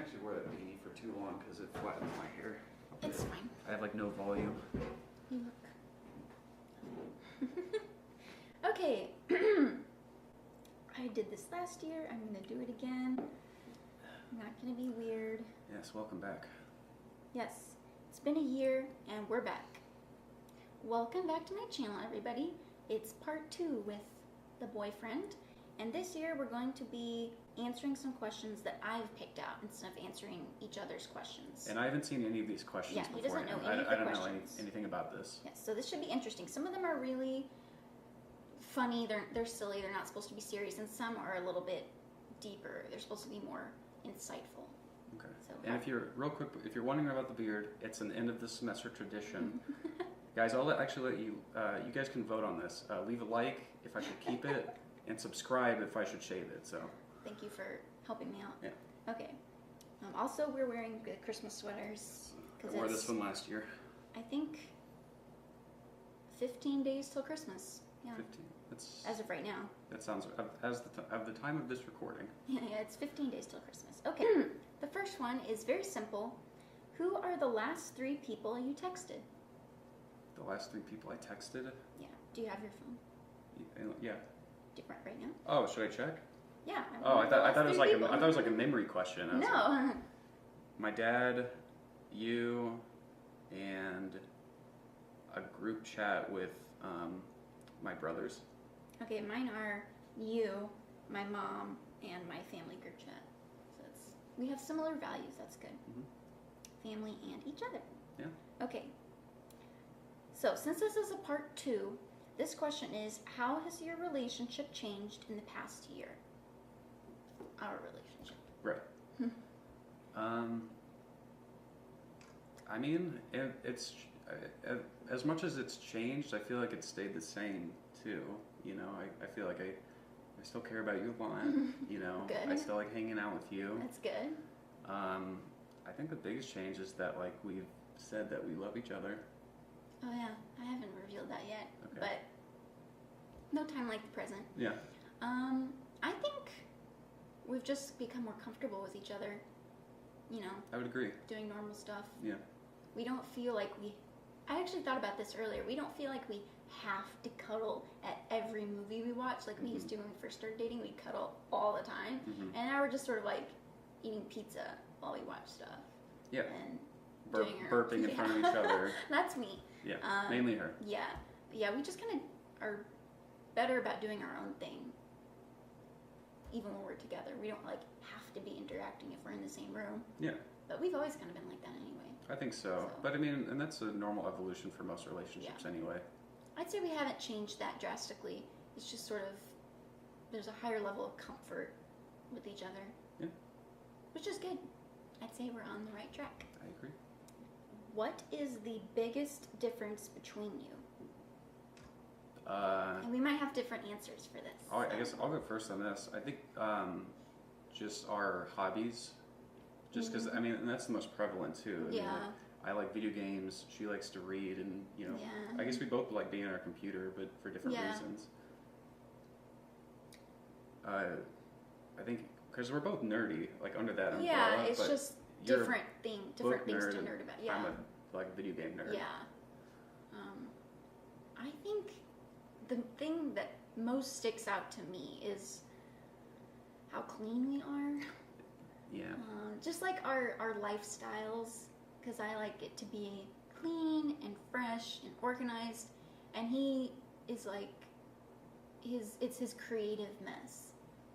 actually wear that beanie for too long because it flattens my hair. It's fine. I have like no volume. You look. Okay. I did this last year. I'm going to do it again. I'm not going to be weird. Yes, welcome back. Yes, it's been a year and we're back. Welcome back to my channel, everybody. It's part 2 with The Boyfriend. And this year we're going to be answering some questions that I've picked out instead of answering each other's questions. And I haven't seen any of these questions before. He doesn't know any of the I don't questions. know anything about this. Yes, so this should be interesting. Some of them are really funny, they're silly, they're not supposed to be serious, and some are a little bit deeper. They're supposed to be more insightful. Okay. So, and if you're if you're wondering about the beard, it's an end of the semester tradition. Guys, I'll actually let you. You guys can vote on this. Leave a like if I should keep it, and subscribe if I should shave it. So. Thank you for helping me out. Yeah. Okay. Also, we're wearing the Christmas sweaters. I wore this one last year. I think 15 days till Christmas. Yeah. 15. That's as of right now. That sounds as of the time of this recording. Yeah, it's 15 days till Christmas. Okay. The first one is very simple. Who are the last 3 people you texted? The last 3 people I texted? Yeah. Do you have your phone? Yeah. Different right now? Oh, should I check? Yeah. I thought it was like a memory question. No. Like, my dad, you, and a group chat with my brothers. Okay, mine are you, my mom, and my family group chat. So we have similar values. That's good. Mm-hmm. Family and each other. Yeah. Okay. So since this is a part 2, this question is, how has your relationship changed in the past year? Our relationship. Right. I mean, it's as much as it's changed, I feel like it's stayed the same too. You know, I feel like I still care about you a lot. You know, Good. I still like hanging out with you. That's good. I think the biggest change is that like we've said that we love each other. Oh yeah, I haven't revealed that yet. Okay. But no time like the present. Yeah. I think we've just become more comfortable with each other. You know. I would agree. Doing normal stuff. Yeah. We don't feel like I actually thought about this earlier. We don't feel like we have to cuddle at every movie we watch like we used to when we first started dating. We'd cuddle all the time. Mm-hmm. And now we're just sort of like eating pizza while we watch stuff. Yeah. And burping in front of each other. That's me. Yeah, mainly her. Yeah. Yeah, we just kind of are better about doing our own thing. Even when we're together. We don't like have to be interacting if we're in the same room. Yeah. But we've always kind of been like that anyway. I think so. But I mean, and that's a normal evolution for most relationships anyway. I'd say we haven't changed that drastically. It's just sort of, there's a higher level of comfort with each other. Yeah. Which is good. I'd say we're on the right track. I agree. What is the biggest difference between you? And we might have different answers for this. I guess I'll go first on this. I think just our hobbies. Just because, I mean, and that's the most prevalent too. I mean, like, I like video games, she likes to read, and, you know, I guess we both like being on our computer, but for different reasons. I think, because we're both nerdy, like under that umbrella. Yeah, it's just different things to nerd about. Yeah. I'm a video game nerd. Yeah. I think the thing that most sticks out to me is how clean we are. Yeah. Just like our lifestyles, because I like it to be clean and fresh and organized, and he is like it's his creative mess.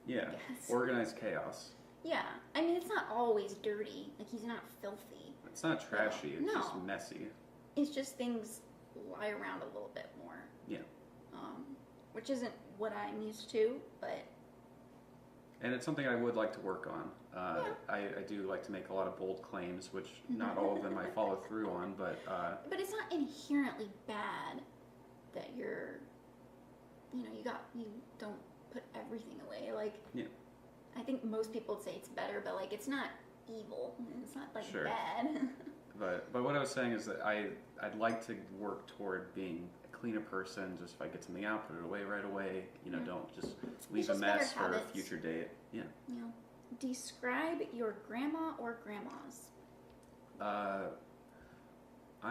Yeah. Organized chaos. Yeah. I mean, it's not always dirty. Like, he's not filthy. It's not trashy. It's just messy. It's just things lie around a little bit more. Yeah. Which isn't what I'm used to, but. And it's something I would like to work on. I do like to make a lot of bold claims, which not all of them I follow through on, but... But it's not inherently bad that you're, you don't put everything away. Like, yeah. I think most people would say it's better, but, like, it's not evil. It's not, like, bad. But what I was saying is that I'd like to work toward being a cleaner person. Just if I get something out, put it away right away. You know, don't just leave a mess for a future date. Yeah. Yeah. Describe your grandma or grandmas. I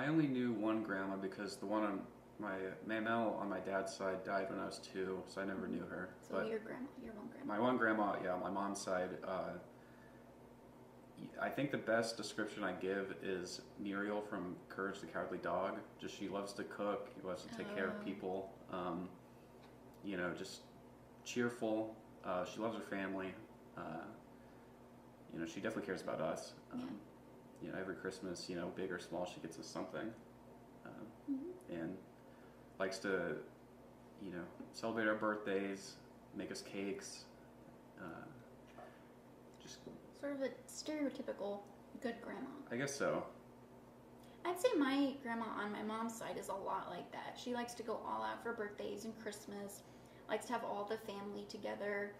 only knew one grandma because the one on my Mamel on my dad's side died when I was 2, so I never knew her. So but your one grandma. My one grandma, yeah, on my mom's side. I think the best description I give is Muriel from Courage the Cowardly Dog. Just she loves to cook, she loves to take care of people. Just cheerful. She loves her family. She definitely cares about us. Every Christmas, big or small, she gets us something. And likes to, celebrate our birthdays, make us cakes. Just sort of a stereotypical good grandma. I guess so. I'd say my grandma on my mom's side is a lot like that. She likes to go all out for birthdays and Christmas, likes to have all the family together.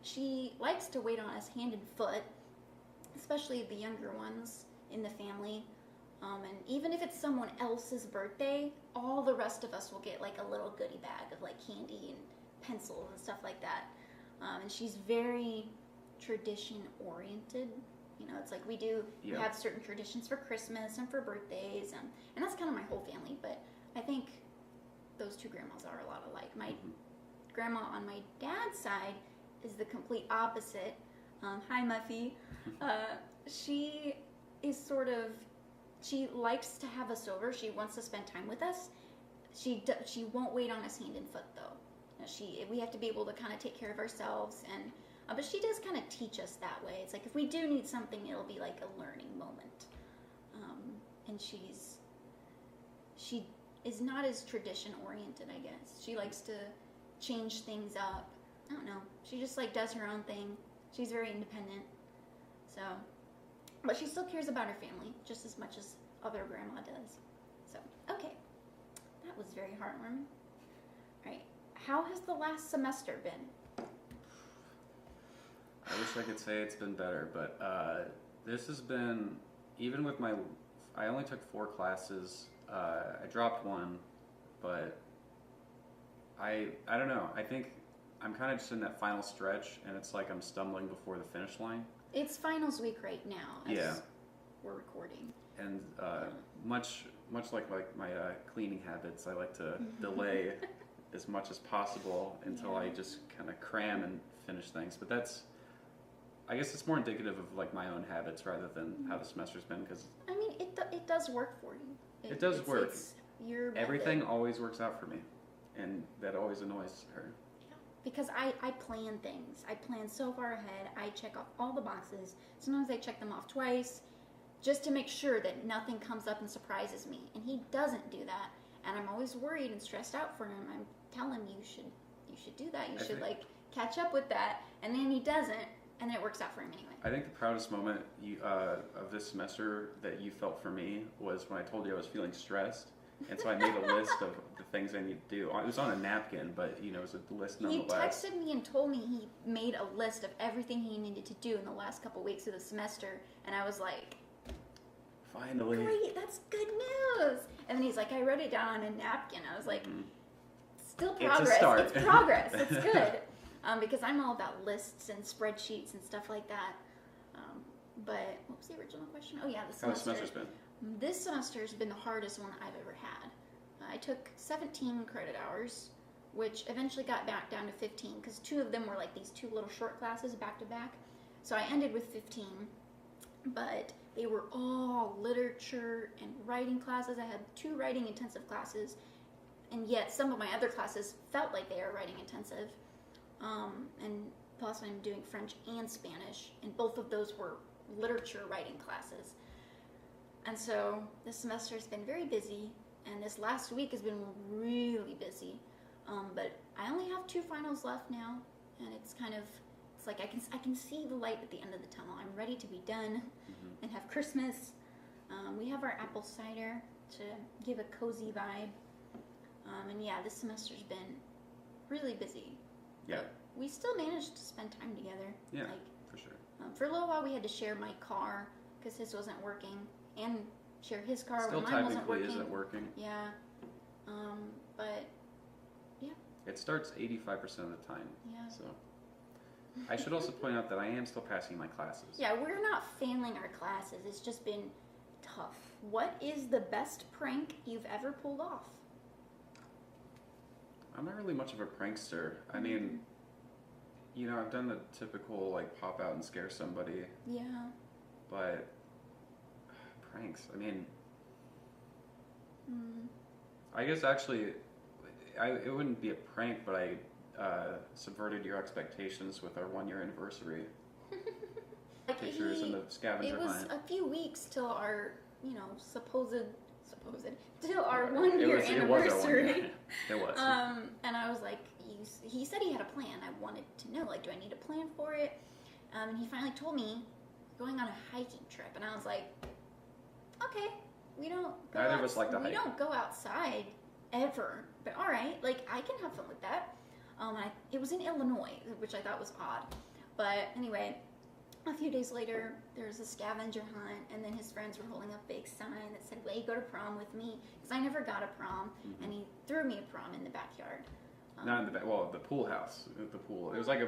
She likes to wait on us hand and foot, especially the younger ones in the family. And even if it's someone else's birthday, all the rest of us will get like a little goodie bag of like candy and pencils and stuff like that. And she's very tradition oriented. It's like we have certain traditions for Christmas and for birthdays, and that's kind of my whole family. But I think those two grandmas are a lot alike. My grandma on my dad's side is the complete opposite. Hi, Muffy. She is she likes to have us over. She wants to spend time with us. She won't wait on us hand and foot, though. We have to be able to kind of take care of ourselves, but she does kind of teach us that way. It's like if we do need something, it'll be like a learning moment. And she is not as tradition oriented, I guess. She likes to change things up. I don't know. She just like does her own thing. She's very independent. So, but she still cares about her family just as much as other grandma does. So, okay. That was very heartwarming. All right. How has the last semester been? I wish I could say it's been better, but this has been, even with I only took 4 classes. I dropped 1, but I don't know. I think I'm kind of just in that final stretch, and it's like I'm stumbling before the finish line. It's finals week right now as we're recording. And much like my cleaning habits, I like to delay as much as possible until I just kind of cram and finish things. But I guess it's more indicative of like my own habits rather than how the semester's been. Because I mean, it does work for you. It does work. It's your method. Everything always works out for me, and that always annoys her. Yeah, because I plan things. I plan so far ahead. I check off all the boxes. Sometimes I check them off twice, just to make sure that nothing comes up and surprises me. And he doesn't do that, and I'm always worried and stressed out for him. I'm telling him you should do that. You should like catch up with that, and then he doesn't. And then it works out for him anyway. I think the proudest moment of this semester that you felt for me was when I told you I was feeling stressed. And so I made a list of the things I need to do. It was on a napkin, but it was a list nonetheless. He texted me and told me he made a list of everything he needed to do in the last couple weeks of the semester. And I was like, finally. Great, that's good news. And then he's like, I wrote it down on a napkin. I was like, still progress. It's a start. It's progress. It's good. Because I'm all about lists and spreadsheets and stuff like that. But what was the original question? Oh yeah, the semester. How the semester's been? This semester has been the hardest one I've ever had. I took 17 credit hours, which eventually got back down to 15 because 2 of them were like these 2 little short classes back to back. So I ended with 15, but they were all literature and writing classes. I had 2 writing intensive classes, and yet some of my other classes felt like they were writing intensive. And plus I'm doing French and Spanish, and both of those were literature writing classes. And so this semester has been very busy, and this last week has been really busy. But I only have 2 finals left now, and it's like I can see the light at the end of the tunnel. I'm ready to be done and have Christmas. We have our apple cider to give a cozy vibe. And yeah, this semester's been really busy. Yeah. But we still managed to spend time together. Yeah, for sure. For a little while, we had to share my car because his wasn't working, and share his car Still when mine wasn't working. Still technically isn't working. Yeah. But, yeah. It starts 85% of the time. Yeah. So. I should also point out that I am still passing my classes. Yeah, we're not failing our classes. It's just been tough. What is the best prank you've ever pulled off? I'm not really much of a prankster. I mean, I've done the typical, like, pop out and scare somebody. Yeah. But pranks, I mean, I guess actually, it wouldn't be a prank, but I subverted your expectations with our 1-year anniversary. Pictures in the scavenger hunt. It was a few weeks till our, till our 1-year anniversary. It was. And I was like, he said he had a plan. I wanted to know, like, do I need a plan for it? And he finally told me, going on a hiking trip. And I was like, okay, we don't go Neither of us like to hike. We don't go outside ever. But all right, like, I can have fun with that. It was in Illinois, which I thought was odd. But anyway, a few days later, there was a scavenger hunt, and then his friends were holding a big sign that said, will you go to prom with me? Because I never got a prom, and he threw me a prom in the backyard. Not in the the pool house. The pool. It was like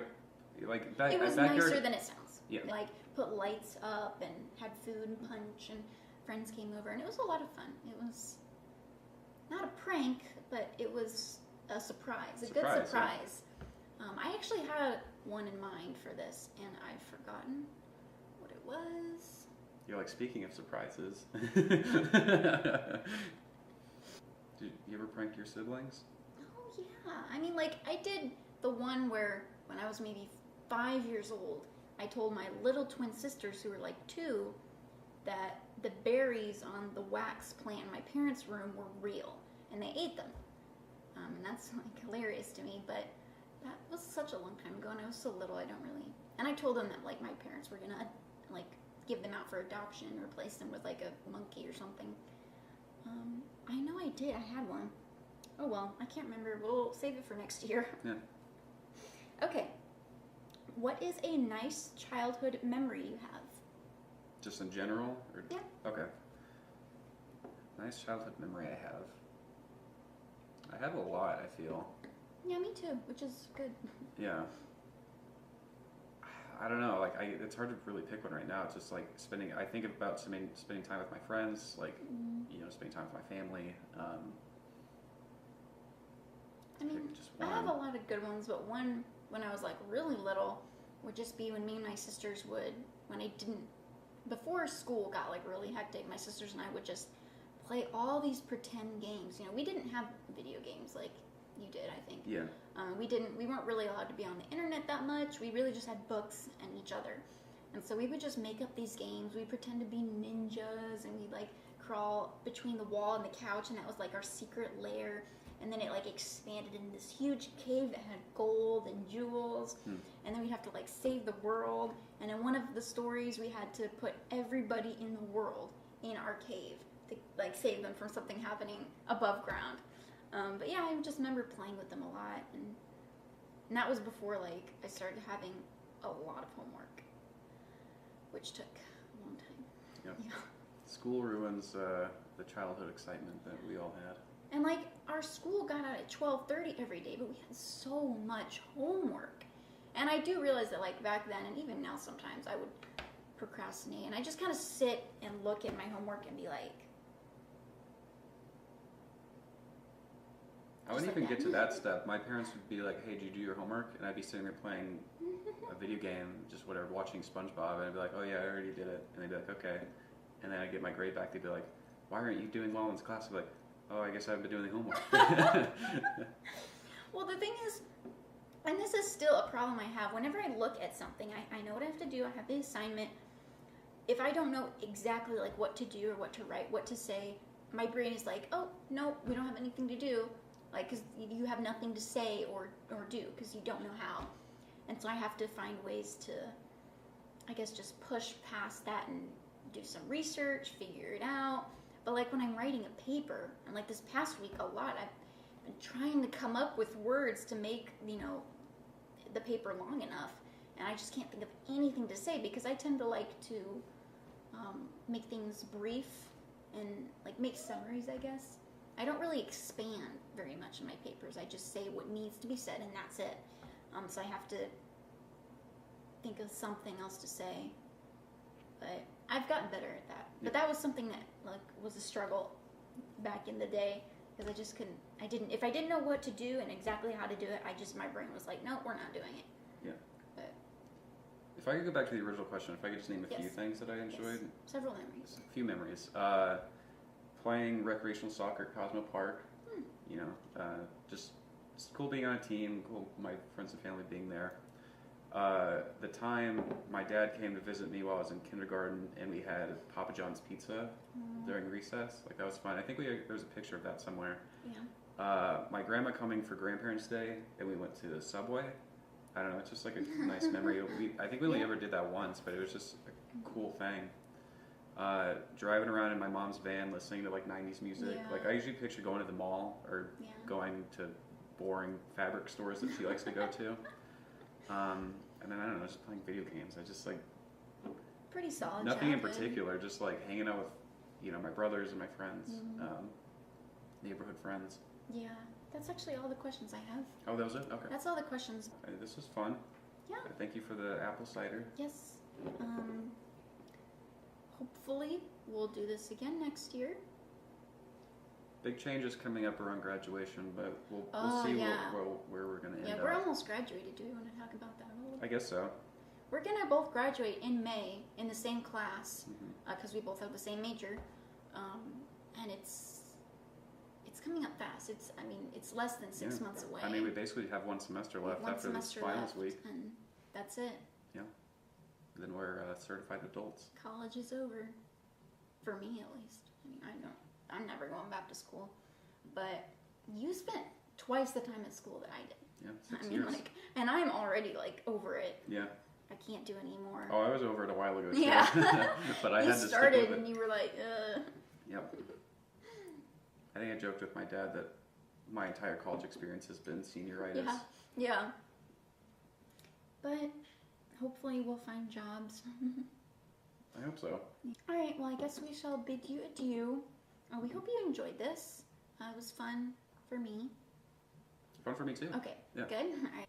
that. It was nicer than it sounds. Yeah. Like, put lights up and had food and punch, and friends came over, and it was a lot of fun. It was not a prank, but it was a surprise. A good surprise. Yeah. I actually had one in mind for this, and I've forgotten what it was. You're like, speaking of surprises. Did you ever prank your siblings? Oh, yeah. I mean, like, I did the one where, when I was maybe 5 years old, I told my little twin sisters, who were like 2, that the berries on the wax plant in my parents' room were real, and they ate them. And that's, like, hilarious to me, but that was such a long time ago, and I was so little, I don't really... And I told them that, like, my parents were gonna, like, give them out for adoption, replace them with, like, a monkey or something. I know I did. I had one. Oh, well, I can't remember. We'll save it for next year. Yeah. Okay. What is a nice childhood memory you have? Just in general? Or... Yeah. Okay. Nice childhood memory I have. I have a lot, I feel. Yeah, me too, which is good. Yeah. I don't know, like, it's hard to really pick one right now. It's just like I think about spending time with my friends, like, spending time with my family. I mean, I have a lot of good ones, but one, when I was, like, really little, would just be when me and my sisters before school got, like, really hectic, my sisters and I would just play all these pretend games. We didn't have video games like you did, I think. Yeah. We weren't really allowed to be on the internet that much. We really just had books and each other. And so we would just make up these games. We'd pretend to be ninjas, and we'd, like, crawl between the wall and the couch, and that was, like, our secret lair. And then it, like, expanded into this huge cave that had gold and jewels. And then we'd have to, like, save the world. And in one of the stories, we had to put everybody in the world in our cave to, like, save them from something happening above ground. But yeah, I just remember playing with them a lot, and that was before, like, I started having a lot of homework, which took a long time. Yep. Yeah. School ruins the childhood excitement that we all had. And, like, our school got out at 12:30 every day, but we had so much homework. And I do realize that, like, back then, and even now sometimes, I would procrastinate, and I just kind of sit and look at my homework and be like, I wouldn't even get to that step. My parents would be like, hey, did you do your homework? And I'd be sitting there playing a video game, just whatever, watching SpongeBob, and I'd be like, oh yeah, I already did it. And they'd be like, okay. And then I'd get my grade back. They'd be like, why aren't you doing well in this class? I'd be like, oh, I guess I haven't been doing the homework. Well, the thing is, and this is still a problem I have, whenever I look at something, I know what I have to do, I have the assignment. If I don't know exactly, like, what to do or what to write, what to say, my brain is like, oh, no, we don't have anything to do. Like, because you have nothing to say or do, because you don't know how. And so I have to find ways to, I guess, just push past that and do some research, figure it out. But, like, when I'm writing a paper, and, like, this past week a lot, I've been trying to come up with words to make, the paper long enough. And I just can't think of anything to say, because I tend to like to make things brief and, like, make summaries, I guess. I don't really expand very much in my papers. I just say what needs to be said, and that's it. So I have to think of something else to say. But I've gotten better at that. But that was something that like was a struggle back in the day because I just couldn't. If I didn't know what to do and exactly how to do it, my brain was like, no, we're not doing it. Yeah. But if I could go back to the original question, if I could just name a few things that I enjoyed. Several memories. A few memories. Playing recreational soccer at Cosmo Park. You know, just cool being on a team. Cool, my friends and family being there. The time my dad came to visit me while I was in kindergarten, and we had Papa John's pizza during recess. Like that was fun. I think there was a picture of that somewhere. Yeah. My grandma coming for Grandparents' Day, and we went to the Subway. I don't know. It's just like a nice memory. I think we only ever did that once, but it was just a cool thing. Driving around in my mom's van, listening to like '90s music. Yeah. Like I usually picture going to the mall or going to boring fabric stores that she likes to go to. And then I don't know, just playing video games. I just like pretty solid. Nothing in particular, just like hanging out with, you know, my brothers and my friends, neighborhood friends. Yeah, that's actually all the questions I have. Oh, that was it? Okay. That's all the questions. This was fun. Yeah. Thank you for the apple cider. Yes. Hopefully we'll do this again next year. Big changes coming up around graduation, but we'll see where we're going to end up. Yeah, we're almost graduated. Do we want to talk about that a little bit? I guess so. We're going to both graduate in May in the same class because we both have the same major. And it's coming up fast. It's less than 6 months away. I mean, we basically have one semester left after this finals week. And that's it. Yeah. Then we're certified adults. College is over. For me, at least. I'm never going back to school. But you spent twice the time at school that I did. Yeah, 6 years. And I'm already over it. Yeah. I can't do anymore. Oh, I was over it a while ago too. Yeah. But I had to stick with it. You started and you were like, Yep. I think I joked with my dad that my entire college experience has been senioritis. Yeah. But hopefully we'll find jobs. I hope so. All right, well, I guess we shall bid you adieu. We hope you enjoyed this. It was fun for me. Fun for me too. Okay, yeah. Good. All right.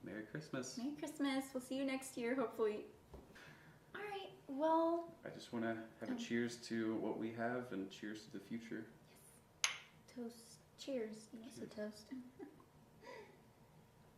Merry Christmas. Merry Christmas. We'll see you next year, hopefully. All right, well. I just want to have a cheers to what we have and cheers to the future. Yes. Toast. Cheers. Yes, a toast.